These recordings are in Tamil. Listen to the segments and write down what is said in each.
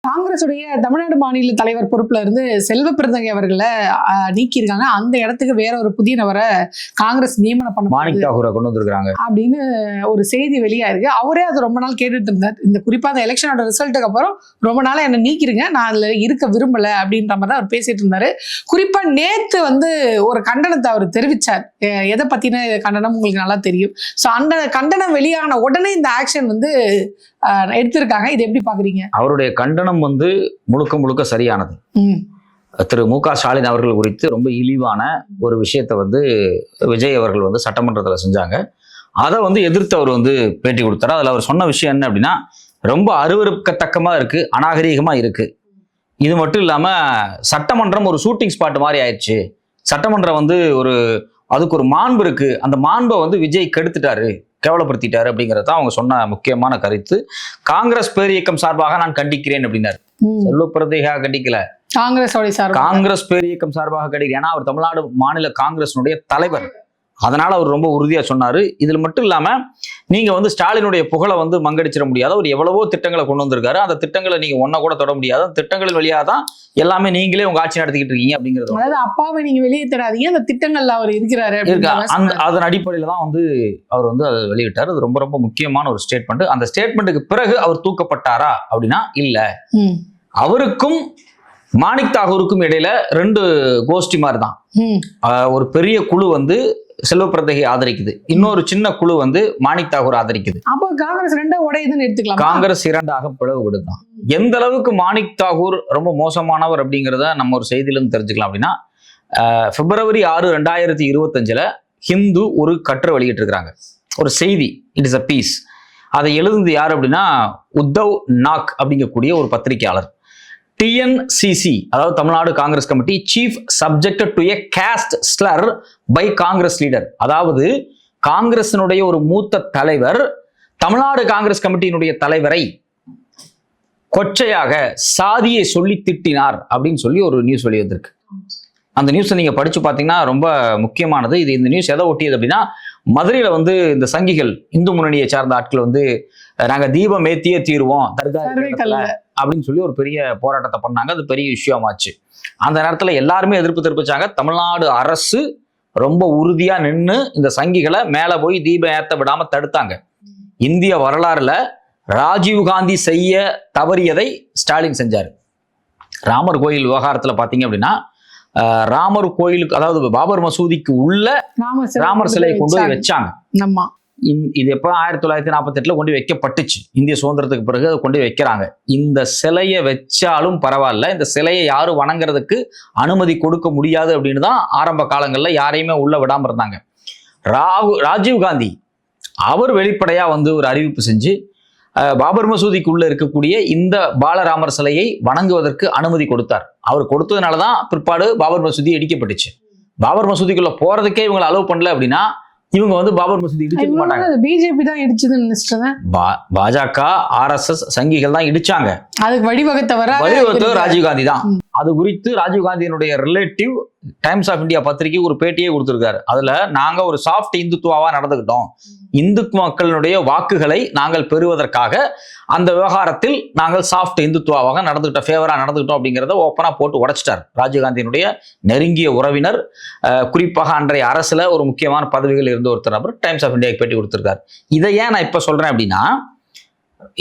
காங்கிரசுடைய தமிழ்நாடு மாநில தலைவர் பொறுப்புல இருந்து செல்வ பெருந்தகை அவர்களை நீக்கியிருக்காங்க. அந்த இடத்துக்கு வேற ஒரு புதிய நபரை காங்கிரஸ் நியமனம் பண்ண மாணிக் தாகூரை கொண்டு வந்திருக்காங்க அப்படின்னு ஒரு செய்தி வெளியாயிருக்கு. அவரே அது ரொம்ப நாள் கேட்டுட்டு இருந்தார். இந்த குறிப்பா அந்த எலெக்ஷனோட ரிசல்ட்டுக்கு அப்புறம் ரொம்ப நாளா என்ன நீக்கிருங்க, நான் அதுல இருக்க விரும்பல அப்படின்ற மாதிரி தான் அவர் பேசிட்டு இருந்தாரு. குறிப்பா நேத்து ஒரு கண்டனத்தை அவர் தெரிவிச்சார். எதை பத்தின கண்டனம் உங்களுக்கு நல்லா தெரியும். ஸோ அந்த கண்டனம் வெளியான உடனே இந்த ஆக்ஷன் எடுத்திருக்காங்க. இது எப்படி பாக்குறீங்க? அவருடைய கண்டனம் முழுக்க முழுக்க சரியானது. திரு மு க ஸ்டாலின் அவர்கள் குறித்து ரொம்ப இழிவான ஒரு விஷயத்தை விஜய் அவர்கள் சட்டமன்றத்தில் செஞ்சாங்க. அதை எதிர்த்து அவர் பேட்டி கொடுத்தாரு. அதில் அவர் சொன்ன விஷயம் என்ன அப்படின்னா, ரொம்ப அருவருக்கத்தக்கமா இருக்கு, அநாகரீகமா இருக்கு. இது மட்டும் இல்லாம சட்டமன்றம் ஒரு ஷூட்டிங் ஸ்பாட் மாதிரி ஆயிடுச்சு. சட்டமன்றம் அதுக்கு ஒரு மாண்பு இருக்கு, அந்த மாண்பை விஜய் கெடுத்துட்டாரு, கேவலப்படுத்திட்டாரு அப்படிங்கிறது தான் அவங்க சொன்ன முக்கியமான கருத்து. காங்கிரஸ் பேர் இயக்கம் சார்பாக நான் கண்டிக்கிறேன் அப்படின்னாரு. செல்வ பெருந்தகை கண்டிக்கல, காங்கிரஸ் பேர் இயக்கம் சார்பாக கண்டிக்கிறேன். ஏன்னா அவர் தமிழ்நாடு மாநில காங்கிரஸினுடைய தலைவர். அதனால அவர் ரொம்ப உறுதியா சொன்னாரு. இதுல மட்டும் இல்லாம நீங்க ஸ்டாலினுடைய புகழை மங்கடிச்சிட முடியாது. அவர் எவ்வளவோ திட்டங்களை கொண்டு வந்திருக்காரு. அந்த திட்டங்களை நீங்க ஒன்ன கூட தொட முடியாது. அந்த திட்டங்கள் வழியாக தான் எல்லாமே நீங்களே உங்க ஆட்சி நடத்திக்கிட்டு இருக்கீங்க அப்படிங்கிறது. அதாவது அப்பாவை நீங்க வெளியே தராதீங்க, அந்த திட்டங்கள்ல அவர் இருக்கிறாரு. அதன் அடிப்படையில தான் அவர் அதை வெளியிட்டார். அது ரொம்ப ரொம்ப முக்கியமான ஒரு ஸ்டேட்மெண்ட். அந்த ஸ்டேட்மெண்ட்டுக்கு பிறகு அவர் தூக்கப்பட்டாரா அப்படின்னா இல்ல. அவருக்கும் மாணிக் தாகூருக்கும் இடையில ரெண்டு கோஷ்டி மாதிரி தான். ஒரு பெரிய குழு செல்வ பெருந்தகை ஆதரிக்குது, இன்னொரு சின்ன குழு மாணிக் தாகூர் ஆதரிக்குது. அப்போ காங்கிரஸ் ரெண்டா உடையுதுன்னு எடுத்துக்கலாம். காங்கிரஸ் இரண்டாக பிளவுபடுதான். எந்த அளவுக்கு மாணிக் தாகூர் ரொம்ப மோசமானவர் அப்படிங்கிறத நம்ம ஒரு செய்தியில இருந்து தெரிஞ்சுக்கலாம். அப்படின்னா பிப்ரவரி 6, 2025 ஹிந்து ஒரு கட்டுரை வெளியிட்டு இருக்கிறாங்க, ஒரு செய்தி. It is a piece. அதை எழுதுனது யார் அப்படின்னா உத்தவ் நாக் அப்படிங்கக்கூடிய ஒரு பத்திரிகையாளர். TNCC, அதாவது Tamil Nadu Congress committee, chief subjected to a caste slur by Congress leader. அதாவது காங்கிரசினுடைய ஒரு மூத்த தலைவர் தமிழ்நாடு காங்கிரஸ் கமிட்டியினுடைய தலைவரை கொச்சையாக சாதியை சொல்லி திட்டினார் அப்படின்னு சொல்லி ஒரு நியூஸ் வெளிவந்திருக்கு. அந்த நியூஸை நீங்க படிச்சு பார்த்தீங்கன்னா ரொம்ப முக்கியமானது. இந்த நியூஸ் எதை ஒட்டியது அப்படின்னா, மதுரையில இந்த சங்கிகள், இந்து முன்னணியை சார்ந்த ஆட்கள் நாங்க தீபம் ஏத்தியே தீருவோம் தர்கா அப்படின்னு சொல்லி ஒரு பெரிய போராட்டத்தை பண்ணாங்க. அது பெரிய விஷயமாச்சு. அந்த நேரத்துல எல்லாருமே எதிர்ப்பு தெரிவிச்சாங்க. தமிழ்நாடு அரசு ரொம்ப உறுதியா நின்று இந்த சங்கிகளை மேல போய் தீபம் ஏத்த விடாம தடுத்தாங்க. இந்திய வரலாறுல ராஜீவ்காந்தி செய்ய தவறியதை ஸ்டாலின் செஞ்சாரு. ராமர் கோயில் விவகாரத்துல பாத்தீங்க அப்படின்னா, ராமர் கோயிலுக்கு, அதாவது பாபர் மசூதிக்கு உள்ள ராமர் சிலையை கொண்டு போய் வச்சாங்க. இது எப்ப 1948 கொண்டு வைக்கப்பட்டுச்சு. இந்திய சுதந்திரத்துக்கு பிறகு அதை கொண்டு வைக்கிறாங்க. இந்த சிலையை வச்சாலும் பரவாயில்ல, இந்த சிலையை யாரும் வணங்குறதுக்கு அனுமதி கொடுக்க முடியாது அப்படின்னு தான் ஆரம்ப காலங்கள்ல யாரையுமே உள்ள விடாம இருந்தாங்க. ராஜீவ்காந்தி அவர் வெளிப்படையா ஒரு அறிவிப்பு செஞ்சு பாபர் மசூதிக்குள்ள இருக்கக்கூடிய இந்த பாலராமர் சிலையை வணங்குவதற்கு அனுமதி கொடுத்தார். அவர் கொடுத்ததுனாலதான் பிற்பாடு பாபர் மசூதி இடிக்கப்பட்டுச்சு. பாபர் மசூதிக்குள்ள போறதுக்கே இவங்களை அலோவ் பண்ணல அப்படின்னா இவங்க பாபர் மசூதி இடிச்சிருக்க மாட்டாங்க. பிஜேபி தான் இடிச்சதுன்னு நினைச்சிட்டேன். பாஜக, RSS சங்கிகள் தான் இடிச்சாங்க. அதுக்கு வழிவகுத்தவர் ராஜீவ்காந்தி தான். அது குறித்து ராஜீவ்காந்தியினுடைய ரிலேட்டிவ் டைம்ஸ் ஆஃப் இந்தியா பத்திரிகை ஒரு பேட்டியே கொடுத்திருக்காரு. அதுல நாங்க ஒரு சாஃப்ட் இந்துத்துவாவா நடந்துக்கிட்டோம், இந்து மக்களுடைய வாக்குகளை நாங்கள் பெறுவதற்காக அந்த விவகாரத்தில் நாங்கள் சாஃப்ட் இந்துத்துவாவாக நடந்துக்கிட்டோம், ஃபேவரா நடந்துக்கிட்டோம் அப்படிங்கிறத ஓப்பனா போட்டு உடைச்சிட்டார். ராஜீவ்காந்தியினுடைய நெருங்கிய உறவினர், குறிப்பாக அன்றைய அரசுல ஒரு முக்கியமான பதவிகள் இருந்த ஒருத்தர் நபர் டைம்ஸ் ஆஃப் இந்தியாவுக்கு பேட்டி கொடுத்திருக்காரு. இதை ஏன் நான் இப்ப சொல்றேன் அப்படின்னா,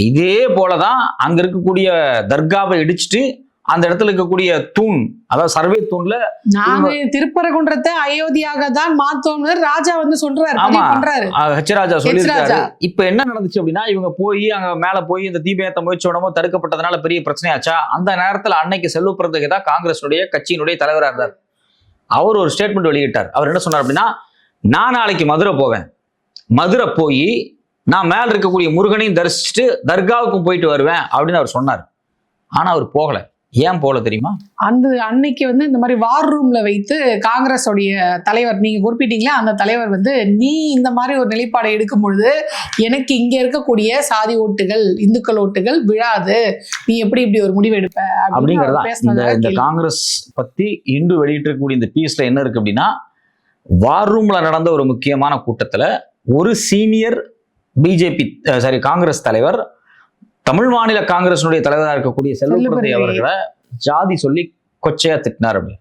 இதே போலதான் அங்க இருக்கக்கூடிய தர்காவை இடிச்சுட்டு அந்த இடத்துல இருக்கக்கூடிய தூண், அதாவது சர்வே தூண்ல திருப்பரங்குன்றத்தை அயோத்தியாக தான் மாத்தோம்னு ராஜா சொல்றாரு. ராஜா சொல்லியிருக்காரு. இப்ப என்ன நடந்துச்சு அப்படின்னா, இவங்க போய் அங்க மேல போய் இந்த தீபேத்த முயற்சியோடமோ தடுக்கப்பட்டதுனால பெரிய பிரச்சனையாச்சா. அந்த நேரத்துல அன்னைக்கு செல்வ பெருந்தகை தான் காங்கிரஸுடைய கட்சியினுடைய தலைவராக இருந்தார். அவர் ஒரு ஸ்டேட்மெண்ட் வெளியிட்டார். அவர் என்ன சொன்னார் அப்படின்னா, நான் நாளைக்கு மதுரை போவேன், மதுரை போய் நான் மேல இருக்கக்கூடிய முருகனையும் தரிசிச்சுட்டு தர்காவுக்கும் போயிட்டு வருவேன் அப்படின்னு அவர் சொன்னார். ஆனா அவர் போகல. ஏன் போல தெரியுமா? அன்னைக்கு இந்த மாதிரி வார் ரூம்ல வைத்து காங்கிரஸோடைய தலைவர், நீங்க குறிப்பிட்டீங்களா, அந்த தலைவர் நீ இந்த மாதிரி ஒரு நிலைப்பாடை எடுக்கும் பொழுது எனக்கு இங்க இருக்கக்கூடிய சாதி ஓட்டுகள், இந்துக்கள் ஓட்டுகள் விழாது, நீ எப்படி இப்படி ஒரு முடிவு எடுப்ப அப்படிங்கிறதா. இந்த காங்கிரஸ் பத்தி இன்று வெளியிட்டிருக்கக்கூடிய இந்த பீஸ்ல என்ன இருக்கு அப்படின்னா, வார் ரூம்ல நடந்த ஒரு முக்கியமான கூட்டத்துல ஒரு சீனியர் காங்கிரஸ் தலைவர் தமிழ் மாநில காங்கிரஸினுடைய தலைவராக இருக்கக்கூடிய செல்வப்பிரந்தை அவர்களை ஜாதி சொல்லி கொச்சையா திட்டினார் அப்படி.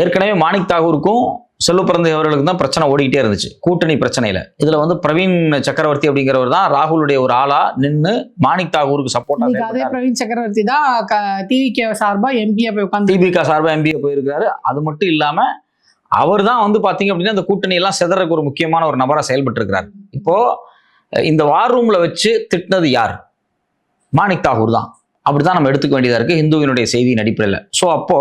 ஏற்கனவே மாணிக் தாகூருக்கும் செல்வப்பிரந்தை அவர்களுக்கு தான் பிரச்சனை ஓடிக்கிட்டே இருந்துச்சு கூட்டணி பிரச்சனையில. இதுல வந்து பிரவீன் சக்கரவர்த்தி அப்படிங்கிறவர் தான் ராகுலுடைய ஒரு ஆளா நின்று மாணிக் தாகூருக்கு சப்போர்ட்டா. அதே பிரவீன் சக்கரவர்த்தி தான் டிவிகே சார்பா எம்பியா போய் உட்கார்ந்து திமுக சார்பா எம்பியா போயிருக்காரு. அது மட்டும் இல்லாம அவர் தான் வந்து பாத்தீங்க அப்படின்னா இந்த கூட்டணி எல்லாம் செதறக்கு ஒரு முக்கியமான ஒரு நபரா செயல்பட்டு இருக்கிறார். இப்போ இந்த வார் ரூம்ல வச்சு திட்டினது யார்? மாணிக் தாகூர் தான். அப்படிதான் நம்ம எடுத்துக்க வேண்டியதா இருக்கு இந்துவினுடைய செய்தியின் அடிப்படையில். ஸோ அப்போ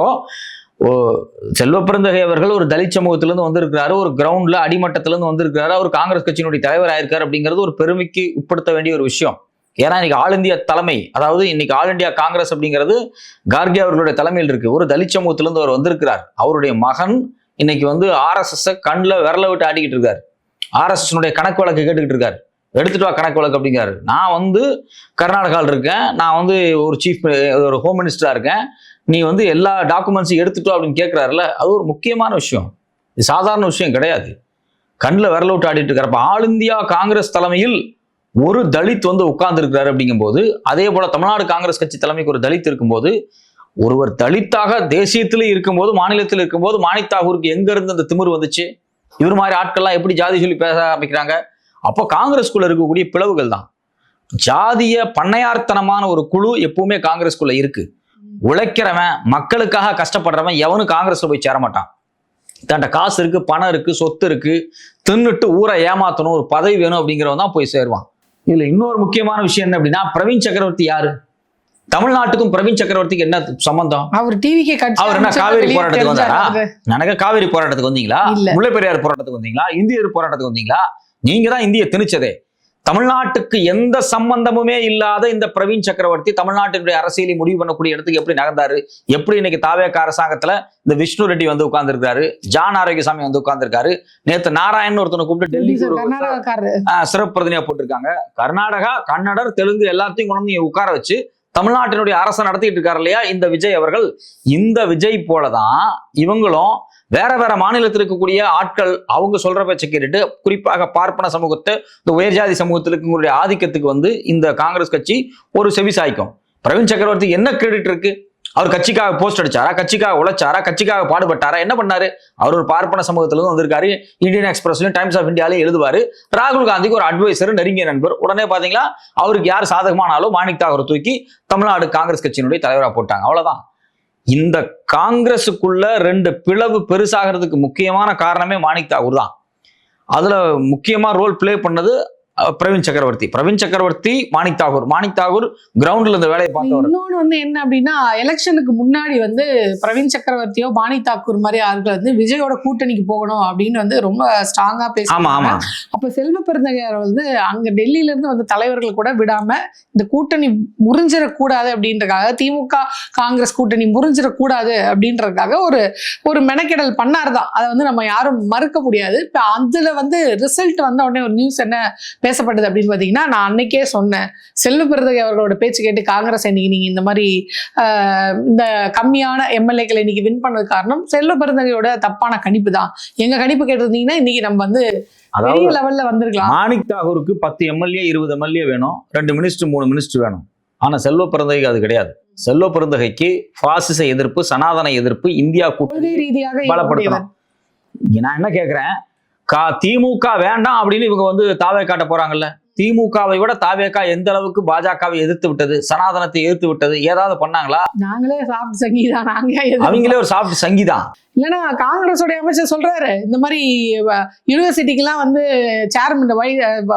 செல்வப்பிரந்தகை அவர்கள் ஒரு தலித் சமூகத்திலிருந்து வந்திருக்கிறாரு, ஒரு கிரவுண்ட்ல அடிமட்டத்திலிருந்து வந்திருக்கிறாரு, அவர் காங்கிரஸ் கட்சியினுடைய தலைவர் ஆயிருக்காரு அப்படிங்கிறது ஒரு பெருமைக்கு உட்படுத்த வேண்டிய ஒரு விஷயம். ஏன்னா இன்னைக்கு ஆல் இந்தியா தலைமை, அதாவது இன்னைக்கு ஆல் இந்தியா காங்கிரஸ் அப்படிங்கிறது கார்கே அவர்களுடைய தலைமையில் இருக்கு. ஒரு தலித் சமூகத்திலிருந்து அவர் வந்திருக்கிறார். அவருடைய மகன் இன்னைக்கு வந்து RSS கண்ணில் விரல விட்டு ஆடிக்கிட்டு இருக்காரு. RSS கணக்கு வழக்கு கேட்டுக்கிட்டு இருக்காரு. எடுத்துட்டு வா கணக்கு வழக்கு அப்படிங்கிறாரு. நான் வந்து கர்நாடகாவில் இருக்கேன், நான் வந்து ஒரு ஹோம் மினிஸ்டரா இருக்கேன், நீ வந்து எல்லா டாக்குமெண்ட்ஸையும் எடுத்துட்டோம் அப்படின்னு கேட்கிறாருல, அது ஒரு முக்கியமான விஷயம். இது சாதாரண விஷயம் கிடையாது. கண்ணில் விரல விட்டு ஆடிட்டு இருக்காரு. ஆல் இந்தியா காங்கிரஸ் தலைமையில் ஒரு தலித் வந்து உட்கார்ந்து இருக்கிறாரு அப்படிங்கும்போது, அதே போல தமிழ்நாடு காங்கிரஸ் கட்சி தலைமைக்கு ஒரு தலித் இருக்கும்போது, ஒருவர் தலித்தாக தேசியத்திலே இருக்கும்போது, மாநிலத்தில் இருக்கும்போது மாணிக் தாகூருக்கு எங்க இருந்து அந்த திமிர் வந்துச்சு? இவர் மாதிரி ஆட்கள்லாம் எப்படி ஜாதி சொல்லி பேச ஆரம்பிக்கிறாங்க? அப்போ காங்கிரஸ்குள்ள இருக்கக்கூடிய பிளவுகள் தான். ஜாதிய பண்ணையார்த்தனமான ஒரு குழு எப்பவுமே காங்கிரஸ்குள்ள இருக்கு. உழைக்கிறவன், மக்களுக்காக கஷ்டப்படுறவன் எவனும் காங்கிரஸ்ல போய் சேரமாட்டான். தன்ட்ட காசு இருக்கு, பணம் இருக்கு, சொத்து இருக்கு, தின்னுட்டு ஊரை ஏமாத்தணும், ஒரு பதவி வேணும் அப்படிங்கிறவன் தான் போய் சேருவான். இதுல இன்னொரு முக்கியமான விஷயம் என்ன அப்படின்னா, பிரவீன் சக்கரவர்த்தி யாரு? தமிழ்நாட்டுக்கும் பிரவீன் சக்கரவர்த்திக்கு என்ன சம்பந்தம்? அவர் டிவிகே கட்சி, அவர் என்ன காவேரி போராட்டத்துக்கு வந்தாரா? எனக்கு காவேரி போராட்டத்துக்கு வந்தீங்களா? முல்லை பெரியார் போராட்டத்துக்கு வந்தீங்களா? இந்திய போராட்டத்துக்கு வந்தீங்களா? நீங்க தான் இந்திய திணிச்சதே. தமிழ்நாட்டுக்கு எந்த சம்பந்தமுமே இல்லாத இந்த பிரவீன் சக்கரவர்த்தி தமிழ்நாட்டினுடைய அரசியலை முடிவு பண்ணக்கூடிய இடத்துக்கு எப்படி நகர்ந்தாரு? எப்படி இன்னைக்கு தாவேக அரசாங்கத்துல இந்த விஷ்ணு ரெட்டி வந்து உட்கார்ந்து இருக்காரு, ஜான் ஆரோக்கியசாமி வந்து உட்கார்ந்து இருக்காரு, நேத்து நாராயண் ஒருத்தனை கூப்பிட்டு டெல்லிக்கு சிறப்பு பிரதிநிதியா போட்டிருக்காங்க. கர்நாடகா, கன்னடர், தெலுங்கு எல்லாத்தையும் கொண்டு வந்து உட்கார வச்சு தமிழ்நாட்டினுடைய அரசை நடத்திட்டு இருக்காரு இல்லையா இந்த விஜய் அவர்கள். இந்த விஜய் போலதான் இவங்களும் வேற வேற மாநிலத்தில் இருக்கக்கூடிய ஆட்கள் அவங்க சொல்ற பேச்சை கேட்டுட்டு, குறிப்பாக பார்ப்பன சமூகத்தை, இந்த உயர்ஜாதி சமூகத்தில் இருக்கக்கூடிய ஆதிக்கத்துக்கு வந்து இந்த காங்கிரஸ் கட்சி ஒரு செவி சாய்க்கும். பிரவீன் சக்கரவர்த்தி என்ன கிரெடிட் இருக்கு? அவர் கட்சிக்காக போஸ்ட் அடிச்சாரா? கட்சிக்காக உழைச்சாரா? கட்சிக்காக பாடுபட்டாரா? என்ன பண்ணாரு? அவர் ஒரு பார்ப்பன சமூகத்திலிருந்து வந்திருக்காரு. இந்தியன் எக்ஸ்பிரஸ்லயும் டைம்ஸ் ஆஃப் இந்தியாலையும் எழுதுவாரு. ராகுல் காந்திக்கு ஒரு அட்வைசர், நெருங்கிய நண்பர். உடனே பாத்தீங்களா அவருக்கு யார் சாதகமானாலும் மாணிக் தாகூர் தூக்கி தமிழ்நாடு காங்கிரஸ் கட்சியினுடைய தலைவராக போட்டாங்க. அவ்வளவுதான். இந்த காங்கிரஸுக்குள்ள ரெண்டு பிளவு பெருசாகிறதுக்கு முக்கியமான காரணமே மாணிக் தாகூர் தான். அதுல முக்கியமா ரோல் பிளே பண்ணது பிரவீன் சக்கரவர்த்தி, மாணிக் தாகூர் கிரவுண்ட்ல இந்த வேலையை பார்த்தவர். இன்னொன்னு வந்து என்ன அப்படின்னா, எலெக்ஷனுக்கு முன்னாடி வந்து பிரவீன் சக்கரவர்த்தியோ மாணிக் தாகூர் மாதிரி ஆட்கள் வந்து விஜயோட கூட்டணிக்கு போகணும் அப்படின்னு வந்து ரொம்ப ஸ்ட்ராங்கா பேசுவாங்க. அப்ப செல்வப்பிரந்தகையார் வந்து அங்க டெல்லியில இருந்து வந்து தலைவர்கள் கூட விடாம இந்த கூட்டணி முறிஞ்சிடக்கூடாது அப்படின்றதுக்காக, திமுக காங்கிரஸ் கூட்டணி முறிஞ்சிடக்கூடாது அப்படின்றதுக்காக ஒரு மெனக்கெடல் பண்ணாருதான். அதை வந்து நம்ம யாரும் மறுக்க முடியாது. இப்ப அதுல வந்து ரிசல்ட் வந்த உடனே ஒரு நியூஸ் என்ன பேசப்பட்டது அப்படின்னு பாத்தீங்கன்னா, நான் அன்னைக்கே சொன்னேன், செல்வப்பிரந்தகை அவர்களோட பேச்சு கேட்டு காங்கிரஸ் இன்னைக்கு நீங்க இந்த மாதிரி இந்த கம்மியான எம்எல்ஏக்களை இன்னைக்கு வின் பண்ணது காரணம் செல்வப்பிரந்தகையோட தப்பான கணிப்பு தான். எங்க கணிப்பு கேட்டிருந்தீங்கன்னா இன்னைக்கு நம்ம வந்து பெரிய லெவல்ல வந்திருக்கலாம். மாணிக் தாகூருக்கு 10 எம்எல்ஏ 20 எம்எல்ஏ வேணும், 2 மினிஸ்டர் 3 மினிஸ்டர் வேணும். ஆனா செல்வப்பிரந்தகைக்கு அது கிடையாது. செல்வப்பிரந்தகைக்கு பாசிச எதிர்ப்பு, சனாதன எதிர்ப்பு, இந்தியா கூட்டணி ரீதியாக பலப்படுத்தணும். நான் என்ன கேட்கிறேன், திமுக வேண்டாம் அப்படின்னு இவங்க வந்து தாவே காட்ட போறாங்கல்ல. திமுகவை விட தாவேகா எந்த அளவுக்கு பாஜகவை எதிர்த்து விட்டது, சனாதனத்தை எதிர்த்து விட்டது, ஏதாவது பண்ணாங்களா? நாங்களே சாப்பிட்டு சங்கிதான், அவங்களே ஒரு சாப்பிட்டு சங்கிதான். இல்லைன்னா காங்கிரஸோட அமைச்சர் சொல்றாரு, இந்த மாதிரி யூனிவர்சிட்டிக்கெல்லாம் வந்து சேர்மன்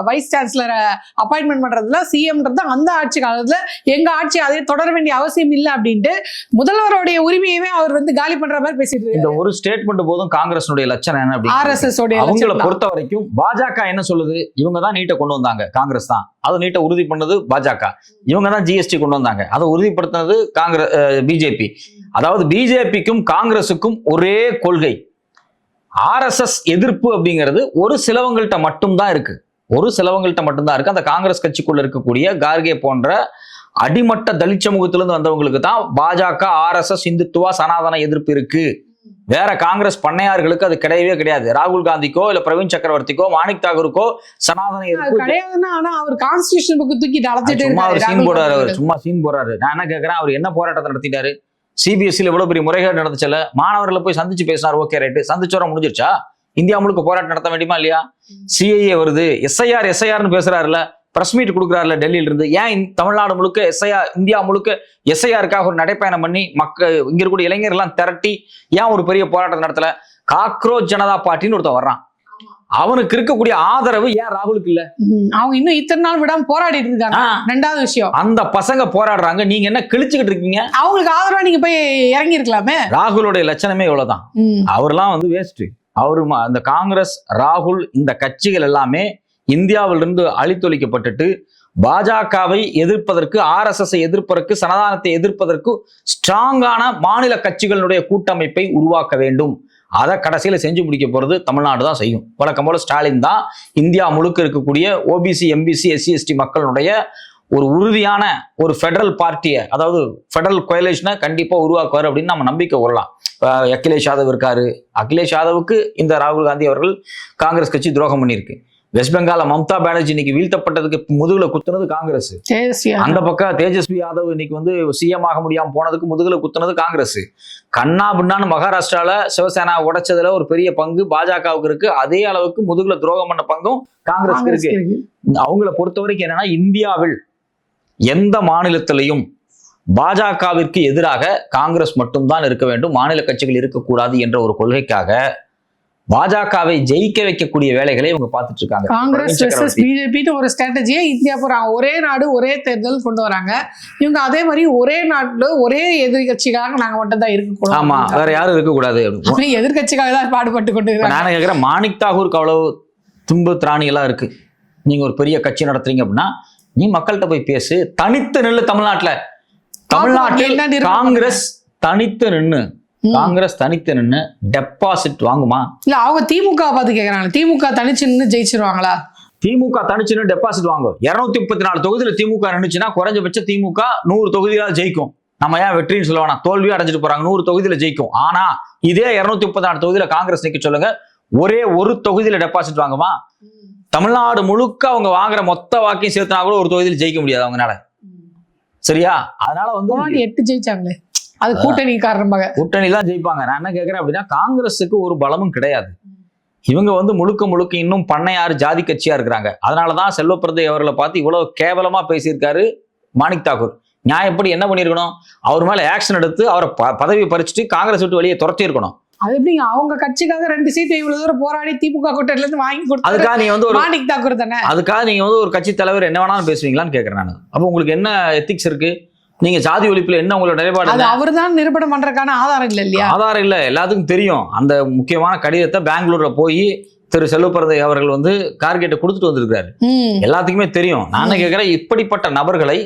வைஸ் சான்சலரை அப்பாயின்மெண்ட் பண்றதுல சிஎம்ன்றது அந்த ஆட்சி காலத்துல எங்க ஆட்சி அதை தொடர வேண்டிய அவசியம் இல்லை அப்படின்ட்டு முதல்வருடைய உரிமையவே அவர் வந்து காலி பண்ற மாதிரி பேசிட்டு. இந்த ஒரு ஸ்டேட்மெண்ட் போதும் காங்கிரஸுடைய லட்சணம் என்ன அப்படி RSS அவங்களை பொறுத்த வரைக்கும். பாஜக என்ன சொல்லுது? இவங்க தான் நீட்டை கொண்டு வந்தாங்க, காங்கிரஸ் தான். அதை நீட்டை உறுதி பண்ணது பாஜக. இவங்க தான் GST கொண்டு வந்தாங்க, அதை உறுதிப்படுத்தினது காங்கிரஸ் பிஜேபி. அதாவது பிஜேபிக்கும் காங்கிரஸுக்கும் ஒரே கொள்கை. RSS எதிர்ப்பு அப்படிங்கிறது ஒரு சிலவங்கள்ட்ட மட்டும்தான் இருக்கு, அந்த காங்கிரஸ் கட்சிக்குள்ள இருக்கக்கூடிய கார்கே போன்ற அடிமட்ட தலித் சமூகத்திலிருந்து வந்தவங்களுக்கு தான் பாஜக, RSS, இந்துத்துவா, சனாதன எதிர்ப்பு இருக்கு. வேற காங்கிரஸ் பண்ணையார்களுக்கு அது கிடையவே கிடையாது. ராகுல் காந்திக்கோ இல்ல பிரவீன் சக்கரவர்த்திக்கோ மாணிக் தாகூருக்கோ சனாதன கிடையாதுன்னா, ஆனா அவர் கான்ஸ்டிடியூஷன் புக்கு தூக்கி அழைச்சிட்டு சும்மா அவர் சீன் போடுறாரு. அவர் சும்மா சீன் போடுறாரு. நான் என்ன கேட்கறேன், அவர் என்ன போராட்டத்தை நடத்திட்டாரு? சிபிஎஸ்சியில் எவ்வளவு பெரிய முறைகேடு நடந்துச்சுல, மாணவர்களை போய் சந்திச்சு பேசினார். ஓகே ரைட்டு, சந்திச்சோர முடிஞ்சிருச்சா? இந்தியா முழுக்க போராட்டம் நடத்த வேண்டியமா இல்லையா? சிஐஏ வருது, எஸ்ஐஆர்னு பேசுறாருல, பிரஸ் மீட் கொடுக்குறாருல டெல்லியில இருந்து. ஏன் தமிழ்நாடு முழுக்க எஸ்ஐஆர், இந்தியா முழுக்க எஸ்ஐஆருக்காக ஒரு நடைப்பயணம் பண்ணி மக்கள் இங்க இருக்கக்கூடிய இளைஞர்கள்லாம் திரட்டி ஏன் ஒரு பெரிய போராட்டம் நடத்தல? காக்ரோச் ஜனதா பார்ட்டின்னு ஒருத்தன் வர்றான், அவனுக்கு இருக்கக்கூடிய ஆதரவு ஏன் ராகுலுக்கு இல்ல? அவங்க இன்னும் இத்தனை நாள் விடாம போராடிட்டு இருக்காங்க. ரெண்டாவது விஷயம், அந்த பசங்க போராடுறாங்க, நீங்க என்ன கிழிச்சுக்கிட்டு இருக்கீங்க? அவங்களுக்கு ஆதரவா நீங்க போய் இறங்கி இருக்கலாமே. ராகுலோட லட்சணமே இவ்வளவுதான். அவர்லாம் வந்து வேஸ்ட். அவரு அந்த காங்கிரஸ், ராகுல், இந்த கட்சிகள் எல்லாமே இந்தியாவிலிருந்து அழித்தொழிக்கப்பட்டுட்டு பாஜகவை எதிர்ப்பதற்கு, RSS எதிர்ப்பதற்கு, சனாதனத்தை எதிர்ப்பதற்கு ஸ்ட்ராங்கான மாநில கட்சிகளுடைய கூட்டமைப்பை உருவாக்க வேண்டும். அதை கடைசியில செஞ்சு முடிக்க போறது தமிழ்நாடு தான் செய்யும். வழக்கம் போல ஸ்டாலின் தான் இந்தியா முழுக்க இருக்கக்கூடிய OBC, MBC, SC, ST மக்களுடைய ஒரு உறுதியான ஒரு ஃபெடரல் பார்ட்டியை, அதாவது ஃபெடரல் கோயலேஷனை கண்டிப்பா உருவாக்குவார் அப்படின்னு நம்ம நம்பிக்கை கொள்ளலாம். அகிலேஷ் யாதவ் இருக்காரு. அகிலேஷ் யாதவுக்கு இந்த ராகுல் காந்தி அவர்கள் காங்கிரஸ் கட்சி துரோகம் பண்ணியிருக்கு. வெஸ்ட் பெங்கால மம்தா பானர்ஜி இன்னைக்கு வீழ்த்தப்பட்டதுக்கு முதுகுல குத்துனது காங்கிரஸ். அந்த பக்கம் தேஜஸ்வி யாதவ் இன்னைக்கு வந்து CM ஆக முடியாம போனதுக்கு முதுகுல குத்துனது காங்கிரஸ். கண்ணா பின்னான்னு மகாராஷ்டிரால சிவசேனா உடைச்சதுல ஒரு பெரிய பங்கு பாஜகவுக்கு இருக்கு. அதே அளவுக்கு முதுகுல துரோகம் பண்ண பங்கும் காங்கிரஸ்க்கு இருக்கு. அவங்கள பொறுத்த வரைக்கும் என்னன்னா, இந்தியாவில் எந்த மாநிலத்திலையும் பாஜகவிற்கு எதிராக காங்கிரஸ் மட்டும்தான் இருக்க வேண்டும், மாநில கட்சிகள் இருக்கக்கூடாது என்ற ஒரு கொள்கைக்காக பாஜகவை ஜெயிக்க வைக்கக்கூடிய வேலைகளை இவங்க பார்த்துட்டு இருக்காங்க. காங்கிரஸ் வெர்சஸ் பிஜேபின்னு ஒரு ஸ்ட்ராட்டஜியை இந்தியா போறாங்க. ஒரே நாடு ஒரே தேர்தல் கொண்டு வராங்க. இவங்க அதே மாதிரி ஒரே நாட்டுல ஒரே எதிர்கட்சிக்காக நாங்க மட்டும் தான் இருக்கக்கூடாது. ஆமா, வேற யாரும் இருக்கக்கூடாது. எதிர்கட்சிக்காக தான் பாடுபட்டு கொண்டு நான் கேட்கிறேன், மாணிக் தாகூருக்கு அவ்வளவு தும்பு திராணி எல்லாம் இருக்கு. நீங்க ஒரு பெரிய கட்சி நடத்துறீங்க அப்படின்னா நீ மக்கள்கிட்ட போய் பேசு. தனித்து நில்லு. தமிழ்நாட்டில் காங்கிரஸ் தனித்து நின்னு டெபாசிட் வாங்குமா? இல்ல அவங்க திமுக பார்த்து கேக்குறாங்க. திமுக தனிச்சு நின்று ஜெயிச்சிருவாங்களா? திமுக தனிச்சு நின்று டெபாசிட் வாங்கும். 234 தொகுதியில திமுக நின்றுச்சுன்னா குறைஞ்சபட்ச திமுக 100 தொகுதியில ஜெயிக்கும். நம்ம ஏன் வெற்றின்னு சொல்ல வேணாம், தோல்வியும் அடைஞ்சிட்டு போறாங்க. 100 தொகுதியில ஜெயிக்கும். ஆனா இதே 234 தொகுதியில காங்கிரஸ் நிக்க சொல்லுங்க, ஒரே ஒரு தொகுதியில டெபாசிட் வாங்குமா? தமிழ்நாடு முழுக்க அவங்க வாங்குற மொத்த வாக்கையும் சேர்த்துனா கூட ஒரு தொகுதியில் ஜெயிக்க முடியாது அவங்கனால. சரியா? அதனால வந்து 8 ஜெயிச்சாங்களே, அது கூட்டணி காரணமாக. கூட்டணி தான் ஜெயிப்பாங்க. நான் என்ன கேட்கிறேன் அப்படின்னா, காங்கிரஸுக்கு ஒரு பலமும் கிடையாது. இவங்க வந்து முழுக்க இன்னும் பண்ணையாறு ஜாதி கட்சியா இருக்கிறாங்க. அதனாலதான் செல்வப்பிரதை அவர்களை பார்த்து இவ்வளவு கேவலமா பேசியிருக்காரு மாணிக் தாகூர். நியாயப்படி என்ன பண்ணிருக்கணும்? அவர் மேல ஆக்ஷன் எடுத்து அவரை பதவியை பறிச்சுட்டு காங்கிரஸ் விட்டு வெளியே துரத்தி இருக்கணும். அது எப்படிங்க அவங்க கட்சிக்காக 2 சீட் இவ்வளவு தூரம் போராடி திமுக கூட்டணில இருந்து வாங்கி கொடுத்து, அதுக்காக நீங்க வந்து ஒரு மாணிக் தாக்கூர் தானே, அதுக்காக நீங்க வந்து ஒரு கட்சி தலைவர் என்ன வேணாலும் பேசுவீங்களான்னு கேட்கறேன் நான். அப்ப உங்களுக்கு என்ன எத்திக்ஸ் இருக்கு? நீங்க ஜாதி ஒழிப்புல என்ன உங்களோட நிலைப்பாடு? அது அவர் தான் நிரூபணம் பண்றதுக்கான ஆதாரம் இல்ல இல்லையா? ஆதாரம் இல்ல, எல்லாத்துக்கும் தெரியும். அந்த முக்கியமான கடிதத்தை பெங்களூர்ல போய் திரு செல்வப்பிரதை அவர்கள் வந்து கார்கெட்டை கொடுத்துட்டு வந்திருக்காரு. எல்லாத்துக்குமே தெரியும். நான் கேட்கிறேன், இப்படிப்பட்ட நபர்களை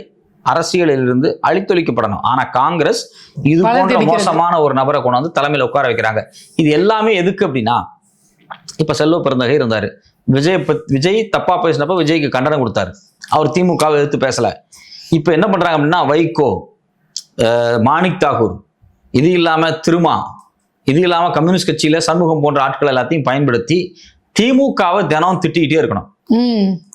அரசியலில் இருந்து அழித்தொழிக்கப்படணும். ஆனா காங்கிரஸ் இது போன்ற மோசமான ஒரு நபரை கொண்டு வந்து தலைமையில உட்கார வைக்கிறாங்க. இது எல்லாமே எதுக்கு அப்படின்னா, இப்ப செல்வப்பிரந்தகை இருந்தாரு, விஜய் தப்பா பேசினப்ப விஜய்க்கு கண்டனம் கொடுத்தாரு. அவர் திமுகவை எதிர்த்து பேசல. இப்ப என்ன பண்றாங்க அப்படின்னா, வைகோ, மாணிக் தாகூர், இது இல்லாம திருமா, இது இல்லாம கம்யூனிஸ்ட் கட்சியில சண்முகம் போன்ற ஆட்கள் எல்லாத்தையும் பயன்படுத்தி திமுகவை தினம் திட்டிக்கிட்டே இருக்கணும்.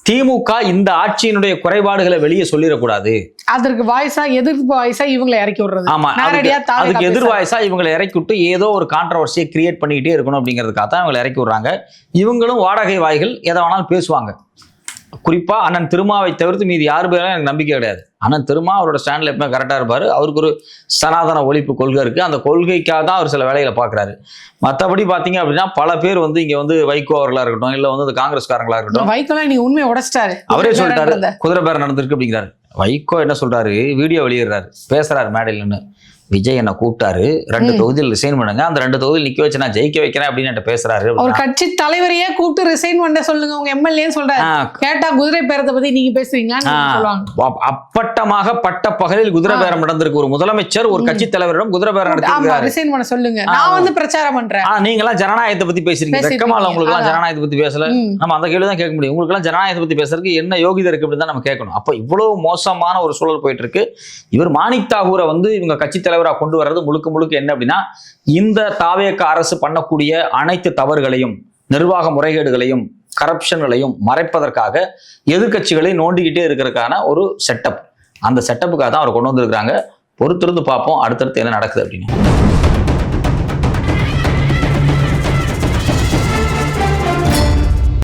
திமுக இந்த ஆட்சியினுடைய குறைபாடுகளை வெளியே சொல்லிடக்கூடாது. அதற்கு வாய்ஸா, எதிர்ப்பு வாய்ஸா இவங்களை இறக்கி விடுறது. ஆமா, அதுக்கு எதிர் வாய்ஸா இவங்களை இறக்கி விட்டு ஏதோ ஒரு கான்ட்ரவர்சியை கிரியேட் பண்ணிக்கிட்டே இருக்கணும் அப்படிங்கிறதுக்காக தான் இவங்களை இறக்கி விடுறாங்க. இவங்களும் வாடகை வாய்கள் எதை வேணாலும் பேசுவாங்க. குறிப்பா அண்ணன் திருமாவை தவிர்த்து மீதி யாரு பேரும் எனக்கு நம்பிக்கை கிடையாது. அண்ணன் திருமா அவரோட ஸ்டாண்ட்ல எப்பவுமே கரெக்டா இருப்பாரு. அவருக்கு ஒரு சனாதன ஒழிப்பு கொள்கை இருக்கு. அந்த கொள்கைக்காக தான் அவர் சில வேலைகளை பாக்குறாரு. மற்றபடி பாத்தீங்க அப்படின்னா பல பேர் வந்து இங்க வந்து வைகோ அவர்களா இருக்கட்டும், இல்ல வந்து காங்கிரஸ்காரங்களா இருக்கட்டும், வைகோலாம் நீ உண்மையை உடைச்சிட்டாரு, அவரே சொல்லிட்டாரு குதிரை பேரம் நடந்திருக்கு அப்படிங்கிறாரு. வைகோ என்ன சொல்றாரு, வீடியோ வெளியிடுறாரு, பேசுறாரு மேடையில்னு. விஜய் என்ன கூப்பிட்டாரு, 2 தொகுதியில் ரிசைன் பண்ணுங்க, அந்த 2 தொகுதியில் நிக்க வச்சு நான் ஜெயிக்க வைக்கிறேன் அப்படின்னு பேசுறாரு. ஒரு கட்சி தலைவரையே கூப்பிட்டு ரிசைன் பண்ண சொல்லுங்க உங்க எம்எல்ஏ சொல்றாரு. கேட்டா குதிரை பேரத்தை பத்தி நீங்க பேசுவீங்களா? அப்பட்டமாக பட்ட பகலில் குதிரை பேரம் நடந்திருக்கு. ஒரு முதலமைச்சர் ஒரு கட்சி தலைவரிடம் குதிரை பேரம் நடத்தி ரிசைன் பண்ண சொல்லுங்க, நான் வந்து பிரச்சாரம் பண்றேன். நீங்க எல்லாம் ஜனநாயகத்தை பத்தி பேசுறீங்க, வெக்கமால உங்களுக்கு எல்லாம் ஜனநாயகத்தை பத்தி பேசல. நம்ம அந்த கேள்விதான் கேட்க முடியும். உங்களுக்கு எல்லாம் ஜனநாயகத்தை பத்தி பேசுறதுக்கு என்ன யோகிதை இருக்கு அப்படின்னு தான் நம்ம கேட்கணும். அப்ப இவ்வளவு மோசமான ஒரு சூழல் போயிட்டு இருக்கு. இவர் மாணிக் தாகூரை வந்து இவங்க கட்சி தலைவர் தலைவராக கொண்டு வர்றது முழுக்க என்ன அப்படின்னா, இந்த தாவேக அரசு பண்ணக்கூடிய அனைத்து தவறுகளையும், நிர்வாக முறைகேடுகளையும், கரப்ஷன்களையும் மறைப்பதற்காக எதிர்க்கட்சிகளை நோண்டிக்கிட்டே இருக்கிறதுக்கான ஒரு செட்டப். அந்த செட்டப்புக்காக தான் அவர் கொண்டு வந்திருக்கிறாங்க. பொறுத்திருந்து பார்ப்போம் அடுத்தடுத்து என்ன நடக்குது அப்படின்னு.